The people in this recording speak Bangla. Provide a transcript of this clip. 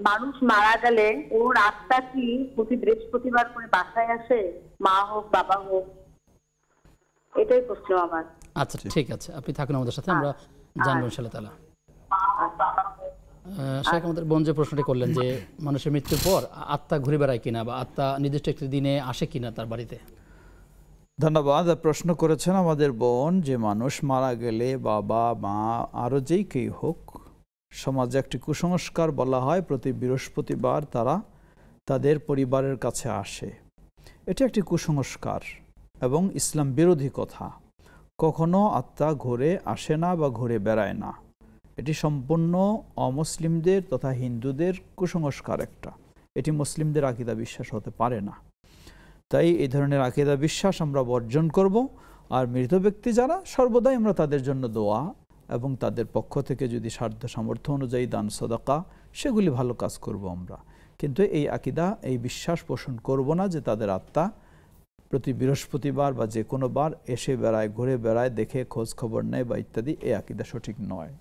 মানুষ মারা গেলে ওর আত্মা কি প্রতি বৃহস্পতিবার করে বাসায় আসে, মা হোক বাবা হোক? এটাই প্রশ্ন আমার। আচ্ছা ঠিক আছে, আপনি থাকুন আমাদের সাথে, আমরা জানবো ইনশাআল্লাহ তাআলা। শেখ আমাদের বোন যে প্রশ্নটি করলেন যে মানুষের মৃত্যুর পর আত্মা ঘুরে বেড়ায় কিনা বা আত্মা নির্দিষ্ট একটি দিনে আসে কিনা তার বাড়িতে। ধন্যবাদ। প্রশ্ন করেছেন আমাদের বোন যে মানুষ মারা গেলে বাবা মা আরও যেই কেউ হোক, সমাজে একটি কুসংস্কার বলা হয় প্রতি বৃহস্পতিবার তারা তাদের পরিবারের কাছে আসে। এটি একটি কুসংস্কার এবং ইসলাম বিরোধী কথা। কখনো আত্মা ঘুরে আসে না বা ঘুরে বেড়ায় না। এটি সম্পূর্ণ অমুসলিমদের তথা হিন্দুদের কুসংস্কার একটা। এটি মুসলিমদের আকীদা বিশ্বাস হতে পারে না। তাই এই ধরনের আকীদা বিশ্বাস আমরা বর্জন করব। আর মৃত ব্যক্তি যারা, সর্বদাই আমরা তাদের জন্য দোয়া এবং তাদের পক্ষ থেকে যদি সাধ্য সামর্থ্য অনুযায়ী দান সদকা, সেগুলি ভালো কাজ করব আমরা। কিন্তু এই আকীদা, এই বিশ্বাস পোষণ করব না যে তাদের আত্মা প্রতি বৃহস্পতিবার বা যে কোনো বার এসে বেড়ায়, ঘুরে বেড়ায়, দেখে খোঁজ খবর নেয় বা ইত্যাদি। এই আকীদা সঠিক নয়।